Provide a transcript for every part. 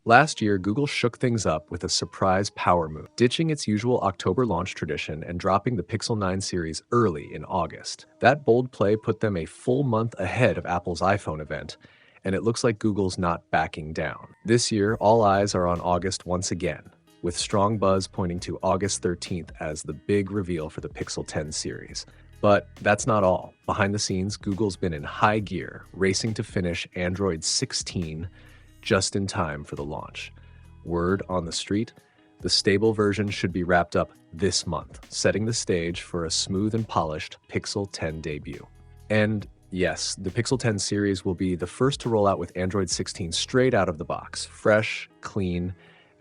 Last year, Google shook things up with a surprise power move, ditching its usual October launch tradition and dropping the Pixel 9 series early in August. That bold play put them a full month ahead of Apple's iPhone event, and it looks like Google's not backing down. This year, all eyes are on August once again, with strong buzz pointing to August 13th as the big reveal for the Pixel 10 series. But that's not all. Behind the scenes, Google's been in high gear, racing to finish Android 16 just in time for the launch. Word on the street, the stable version should be wrapped up this month, setting the stage for a smooth and polished Pixel 10 debut. And yes, the Pixel 10 series will be the first to roll out with Android 16 straight out of the box, fresh, clean,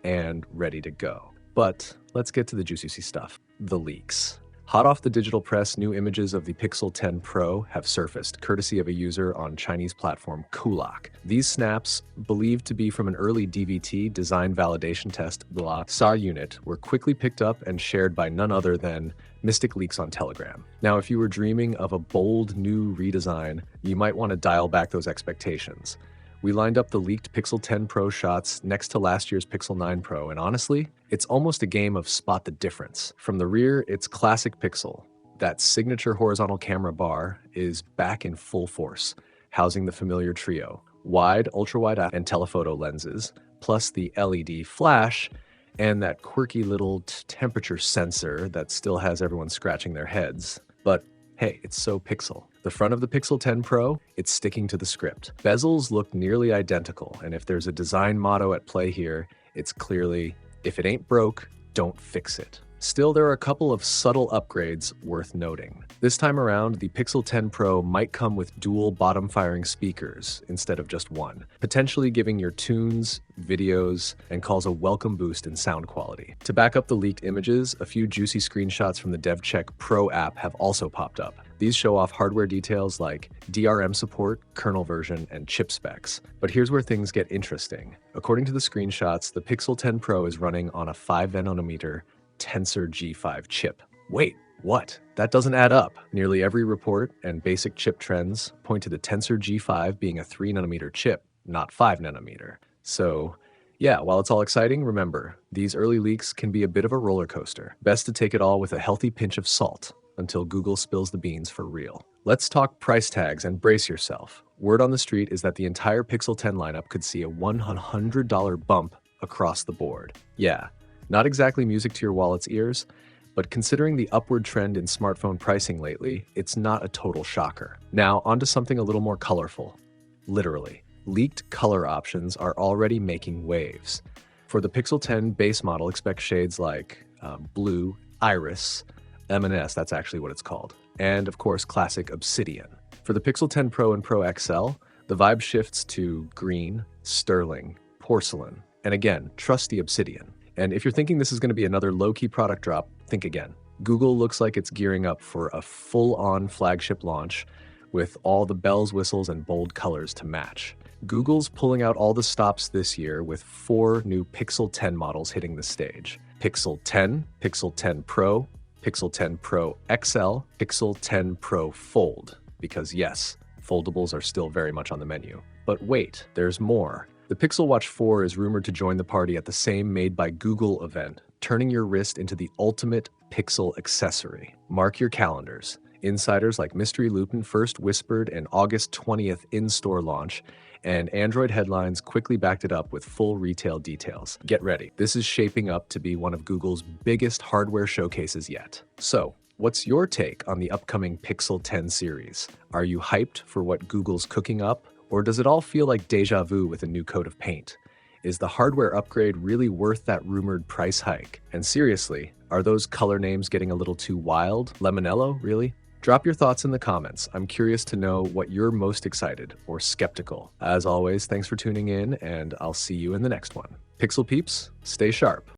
and ready to go. But let's get to the juicy stuff, the leaks. Hot off the digital press, new images of the Pixel 10 Pro have surfaced, courtesy of a user on Chinese platform Kulak. These snaps, believed to be from an early DVT design validation test SA unit, were quickly picked up and shared by none other than Mystic Leaks on Telegram. Now, if you were dreaming of a bold new redesign, you might want to dial back those expectations. We lined up the leaked Pixel 10 Pro shots next to last year's Pixel 9 Pro, and honestly, it's almost a game of spot the difference. From the rear, it's classic Pixel. That signature horizontal camera bar is back in full force, housing the familiar trio: wide, ultra-wide, and telephoto lenses, plus the LED flash, and that quirky little temperature sensor that still has everyone scratching their heads. But hey, it's so Pixel. The front of the Pixel 10 Pro, it's sticking to the script. Bezels look nearly identical, and if there's a design motto at play here, it's clearly, if it ain't broke, don't fix it. Still, there are a couple of subtle upgrades worth noting. This time around, the Pixel 10 Pro might come with dual bottom-firing speakers instead of just one, potentially giving your tunes, videos, and calls a welcome boost in sound quality. To back up the leaked images, a few juicy screenshots from the DevCheck Pro app have also popped up. These show off hardware details like DRM support, kernel version, and chip specs. But here's where things get interesting. According to the screenshots, the Pixel 10 Pro is running on a 5nm Tensor G5 chip. Wait, what? That doesn't add up. Nearly every report and basic chip trends point to the Tensor G5 being a 3nm chip, not 5nm. So, yeah, while it's all exciting, remember, these early leaks can be a bit of a roller coaster. Best to take it all with a healthy pinch of salt until Google spills the beans for real. Let's talk price tags and brace yourself. Word on the street is that the entire Pixel 10 lineup could see a $100 bump across the board. Yeah, not exactly music to your wallet's ears, but considering the upward trend in smartphone pricing lately, it's not a total shocker. Now, onto something a little more colorful. Literally, leaked color options are already making waves. For the Pixel 10 base model, expect shades like blue, iris, M&S, that's actually what it's called, and of course, classic obsidian. For the Pixel 10 Pro and Pro XL, the vibe shifts to green, sterling, porcelain, and again, trusty obsidian. And if you're thinking this is going to be another low-key product drop, think again. Google looks like it's gearing up for a full-on flagship launch with all the bells, whistles, and bold colors to match. Google's pulling out all the stops this year with 4 new Pixel 10 models hitting the stage. Pixel 10, Pixel 10 Pro, Pixel 10 Pro XL, Pixel 10 Pro Fold. Because yes, foldables are still very much on the menu. But wait, there's more. The Pixel Watch 4 is rumored to join the party at the same Made by Google event, turning your wrist into the ultimate Pixel accessory. Mark your calendars. Insiders like Mystery Lupin first whispered an August 20th in-store launch, and Android headlines quickly backed it up with full retail details. Get ready. This is shaping up to be one of Google's biggest hardware showcases yet. So, what's your take on the upcoming Pixel 10 series? Are you hyped for what Google's cooking up? Or does it all feel like deja vu with a new coat of paint? Is the hardware upgrade really worth that rumored price hike? And seriously, are those color names getting a little too wild? Lemonello, really? Drop your thoughts in the comments. I'm curious to know what you're most excited or skeptical. As always, thanks for tuning in, and I'll see you in the next one. Pixel peeps, stay sharp.